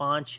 5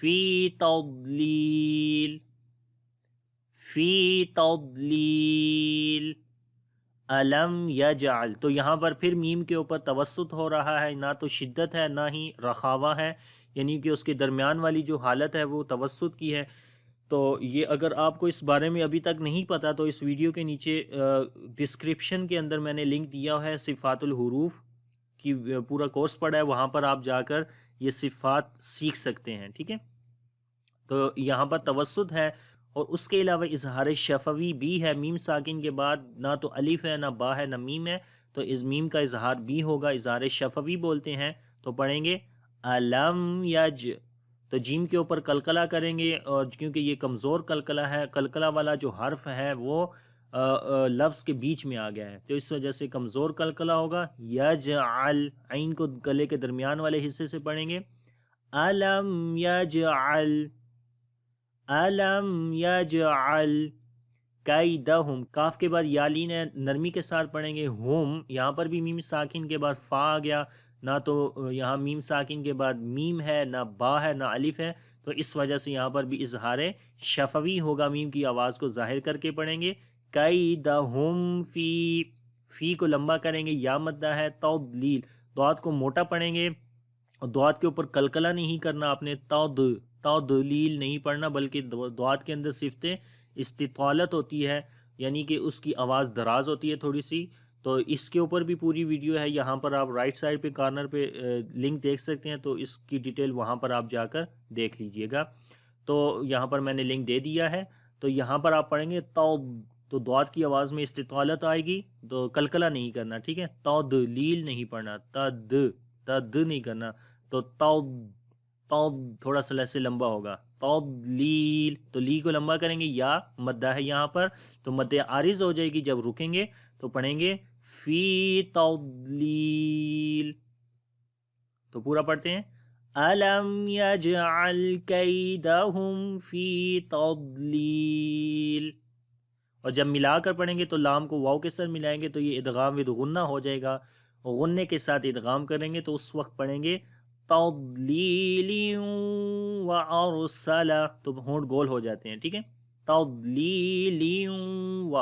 فی تضلیل، فی تضلیل، علم یجعل، تو یہاں پر پھر میم کے اوپر توسط ہو رہا ہے، نہ تو شدت ہے نہ ہی رخاوہ ہے، یعنی کہ اس کے درمیان والی جو حالت ہے وہ توسط کی ہے۔ تو یہ اگر آپ کو اس بارے میں ابھی تک نہیں پتا تو اس ویڈیو کے نیچے ڈسکرپشن کے اندر میں نے لنک دیا ہے صفات الحروف کی، پورا کورس پڑا ہے، وہاں پر آپ جا کر یہ صفات سیکھ سکتے ہیں، ٹھیک ہے۔ تو یہاں پر توسط ہے، اور اس کے علاوہ اظہار شفوی بھی ہے، میم ساکن کے بعد نہ تو الف ہے نہ با ہے نہ میم ہے، تو اس میم کا اظہار بھی ہوگا، اظہار شفوی بولتے ہیں۔ تو پڑھیں گے علم یج، تو جیم کے اوپر قلقلہ کریں گے، اور کیونکہ یہ کمزور قلقلہ ہے، قلقلہ والا جو حرف ہے وہ لفظ کے بیچ میں آ گیا ہے، تو اس وجہ سے کمزور قلقلہ ہوگا۔ یجعل، عین کو گلے کے درمیان والے حصے سے پڑھیں گے، علم یجعل، علم یجعل کیدہم، کاف کے بعد یا لین ہے، نرمی کے ساتھ پڑھیں گے، ہم، یہاں پر بھی میم ساکن کے بعد فا آ گیا، نہ تو یہاں میم ساکن کے بعد میم ہے نہ با ہے نہ الف ہے، تو اس وجہ سے یہاں پر بھی اظہار شفوی ہوگا، میم کی آواز کو ظاہر کر کے پڑھیں گے، کیدہم فی، فی کو لمبا کریں گے، یا مدہ ہے، تضلیل، دعات کو موٹا پڑھیں گے، اور دعات کے اوپر قلقلہ نہیں کرنا آپ نے، تضلیل نہیں پڑھنا، بلکہ دعات کے اندر صفت استطالت ہوتی ہے، یعنی کہ اس کی آواز دراز ہوتی ہے تھوڑی سی، تو اس کے اوپر بھی پوری ویڈیو ہے، یہاں پر آپ رائٹ سائڈ پہ کارنر پہ لنک دیکھ سکتے ہیں، تو اس کی ڈیٹیل وہاں پر آپ جا کر دیکھ لیجئے گا۔ تو یہاں پر میں نے لنک دے دیا ہے، تو یہاں پر آپ پڑھیں گے تو دعات کی آواز میں استطالت آئے گی، تو قلقلہ نہیں کرنا، ٹھیک ہے، تضلیل نہیں پڑھنا، تد نہیں کرنا، تو تھوڑا سا ایسے لمبا ہوگا، تضلیل، تو لی کو لمبا کریں گے، یا مدہ ہے یہاں پر، تو مد عارض ہو جائے گی، جب رکیں گے تو پڑھیں گے فی تضلیل، تو پورا پڑھتے ہیں، علم یجعل کیدہم فی تضلیل، اور جب ملا کر پڑھیں گے تو لام کو واو کے ساتھ ملائیں گے تو یہ ادغام ود غنہ ہو جائے گا، غنے کے ساتھ ادغام کریں گے تو اس وقت پڑھیں گے تضلیل و ارسل، تو ہونٹ گول ہو جاتے ہیں، ٹھیک ہے، تضلیل و،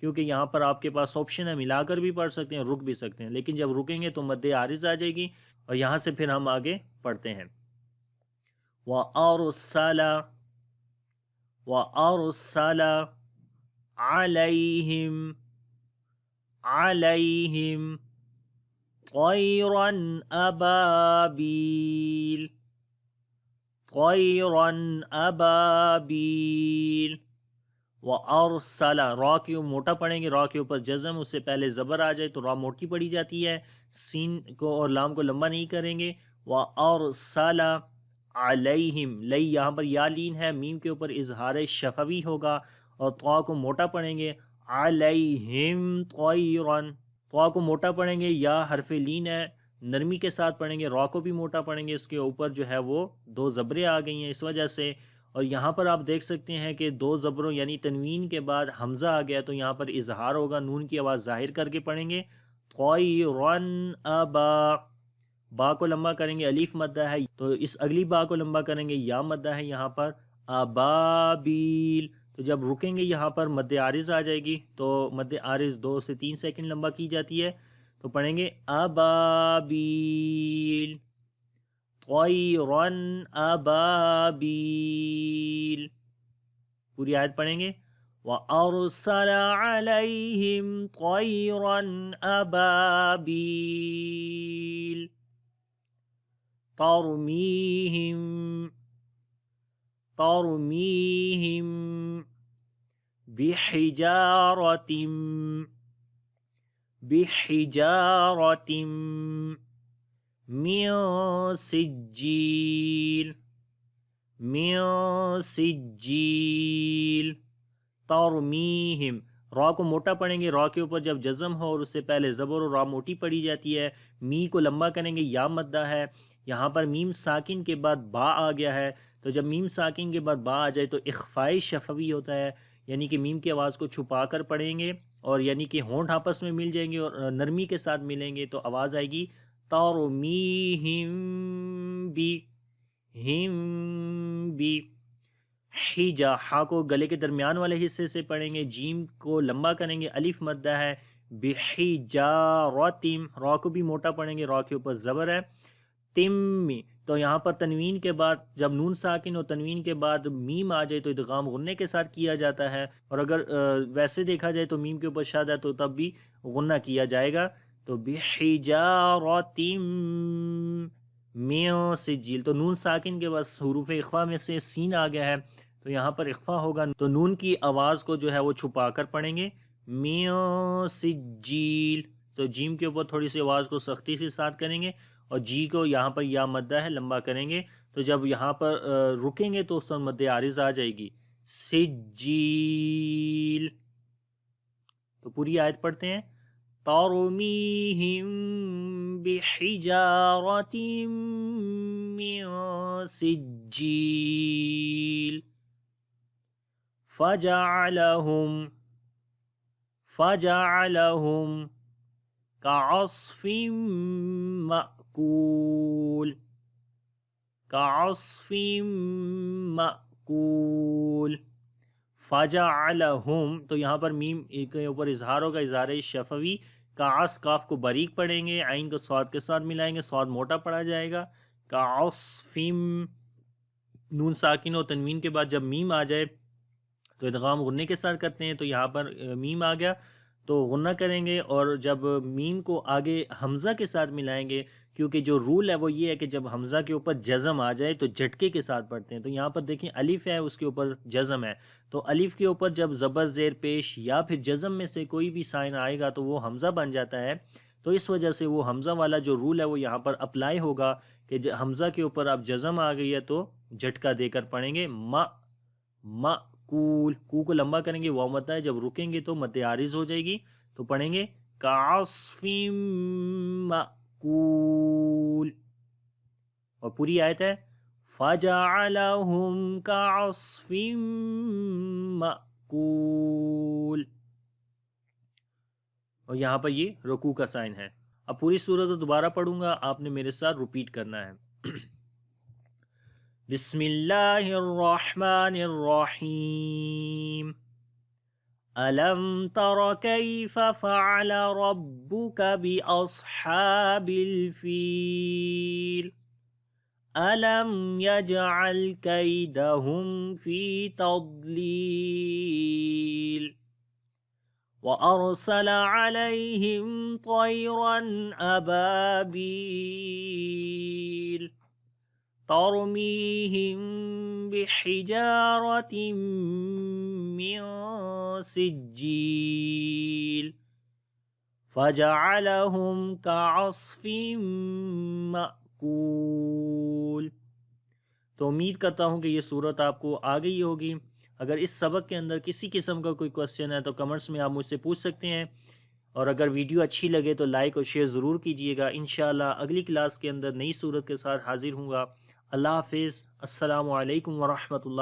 کیونکہ یہاں پر آپ کے پاس آپشن ہے، ملا کر بھی پڑھ سکتے ہیں، رک بھی سکتے ہیں، لیکن جب رکیں گے تو مد عارض آ جائے گی، اور یہاں سے پھر ہم آگے پڑھتے ہیں، وَأَرْسَلَ، وَأَرْسَلَ عَلَيْهِمْ، عَلَيْهِمْ طَيْرًا أَبَابِيلَ، طَيْرًا أَبَابِيلَ، وَأَرْسَلَ، را کیوں موٹا پڑھیں گے، را کے اوپر جزم، اس سے پہلے زبر آ جائے تو را موٹی پڑھی جاتی ہے، سین کو اور لام کو لمبا نہیں کریں گے، وَأَرْسَلَ عَلَيْهِمْ، لئی یہاں پر یا لین ہے، میم کے اوپر اظہار شفوی ہوگا، اور طا کو موٹا پڑھیں گے، عَلَيْهِمْ طَيْرًا، طا کو موٹا پڑھیں گے، یا حرف لین ہے، نرمی کے ساتھ پڑھیں گے، را کو بھی موٹا پڑھیں گے، اس کے اوپر جو ہے وہ دو زبریں آ گئی ہیں اس وجہ سے، اور یہاں پر آپ دیکھ سکتے ہیں کہ دو زبروں یعنی تنوین کے بعد حمزہ آ گیا، تو یہاں پر اظہار ہوگا، نون کی آواز ظاہر کر کے پڑھیں گے، طَيْرًا أَبَا، با کو لمبا کریں گے، الف مدہ ہے، تو اس اگلی با کو لمبا کریں گے، یا مدہ ہے یہاں پر، ابابیل، تو جب رکیں گے یہاں پر مد عارض آ جائے گی، تو مد عارض 2 سے 3 سیکنڈ لمبا کی جاتی ہے، تو پڑھیں گے ابابیل، طَيْرًا أَبَابِيلَ، پوری آیت پڑھیں گے، وَأَرْسَلَ عَلَيْهِمْ طَيْرًا أَبَابِيلَ تَرْمِيهِمْ بِحِجَارَةٍ مِّن سِجِّيلٍ، تَرْمِيهِمْ، را کو موٹا پڑھیں گے، را کے اوپر جب جزم ہو اور اس سے پہلے زبر و را موٹی پڑھی جاتی ہے، می کو لمبا کریں گے، یا مدہ ہے، یہاں پر میم ساکن کے بعد با آ گیا ہے، تو جب میم ساکن کے بعد با آ جائے تو اخفاء شفوی ہوتا ہے، یعنی کہ میم کی آواز کو چھپا کر پڑھیں گے، اور یعنی کہ ہونٹ آپس میں مل جائیں گے اور نرمی کے ساتھ ملیں گے، تو آواز آئے گی تَرْمِيهِمْ حجا، ہا کو گلے کے درمیان والے حصے سے پڑھیں گے، جیم کو لمبا کریں گے، الف مدہ ہے، بحجارتم، را کو بھی موٹا پڑھیں گے، را کے اوپر زبر ہے، تمی، تو یہاں پر تنوین کے بعد جب نون ساکن اور تنوین کے بعد میم آ جائے تو ادغام غنے کے ساتھ کیا جاتا ہے، اور اگر ویسے دیکھا جائے تو میم کے اوپر شاد ہے تو تب بھی غنہ کیا جائے گا، تو بحجارتم من سجیل، تو نون ساکن کے بعد حروف اخفا میں سے سین آ گیا ہے تو یہاں پر اخفا ہوگا، تو نون کی آواز کو جو ہے وہ چھپا کر پڑھیں گے، من سجیل، تو جیم کے اوپر تھوڑی سی آواز کو سختی کے ساتھ کریں گے، اور جی کو یہاں پر یا مدہ ہے لمبا کریں گے، تو جب یہاں پر رکیں گے تو اس پر مد عارض آ جائے گی، سجیل۔ تو پوری آیت پڑھتے ہیں، ترمیہم بحجارۃ من سجیل فجعلہم کعصف مأکول، کعصف مأکول، فجعلہم، تو یہاں پر میم کے اوپر اظہار ہوگا، اظہار شفوی، کعص، کاف کو باریک پڑھیں گے، عین کو صاد کے ساتھ ملائیں گے، صاد موٹا پڑھا جائے گا، کعصف، نون ساکن اور تنوین کے بعد جب میم آ جائے تو ادغام غنے کے ساتھ کرتے ہیں، تو یہاں پر میم آ گیا تو غنہ کریں گے، اور جب میم کو آگے حمزہ کے ساتھ ملائیں گے، کیونکہ جو رول ہے وہ یہ ہے کہ جب حمزہ کے اوپر جزم آ جائے تو جھٹکے کے ساتھ پڑھتے ہیں، تو یہاں پر دیکھیں الف ہے، اس کے اوپر جزم ہے، تو الف کے اوپر جب زبر زیر پیش یا پھر جزم میں سے کوئی بھی سائن آئے گا تو وہ حمزہ بن جاتا ہے، تو اس وجہ سے وہ حمزہ والا جو رول ہے وہ یہاں پر اپلائی ہوگا کہ حمزہ کے اوپر اب جزم آ گئی ہے تو جھٹکا دے کر پڑھیں گے، مأکول، کو لمبا کریں گے، واو مدہ ہے، جب رکیں گے تو مد عارض ہو جائے گی، تو پڑھیں گے کعصف مأکول، اور پوری آیت ہے فجعلہم کعصف مأکول، اور یہاں پر یہ رکوع کا سائن ہے۔ اب پوری سورت دوبارہ پڑھوں گا، آپ نے میرے ساتھ ریپیٹ کرنا ہے۔ بسم اللہ الرحمن الرحیم، أَلَمْ تَرَ كَيْفَ فَعَلَ رَبُّكَ بِأَصْحَابِ الْفِيلِ أَلَمْ يَجْعَلْ كَيْدَهُمْ فِي تَضْلِيلٍ وَأَرْسَلَ عَلَيْهِمْ طَيْرًا أَبَابِيلَ تَرْمِيهِمْ بِحِجَارَةٍ من سجیل فجعلہم کعصف مأکول۔ تو امید کرتا ہوں کہ یہ صورت آپ کو آ گئی ہوگی، اگر اس سبق کے اندر کسی قسم کا کوئی کوسچن ہے تو کمنٹس میں آپ مجھ سے پوچھ سکتے ہیں، اور اگر ویڈیو اچھی لگے تو لائک اور شیئر ضرور کیجیے گا۔ انشاءاللہ اگلی کلاس کے اندر نئی صورت کے ساتھ حاضر ہوں گا۔ اللہ حافظ، السلام علیکم ورحمۃ اللہ۔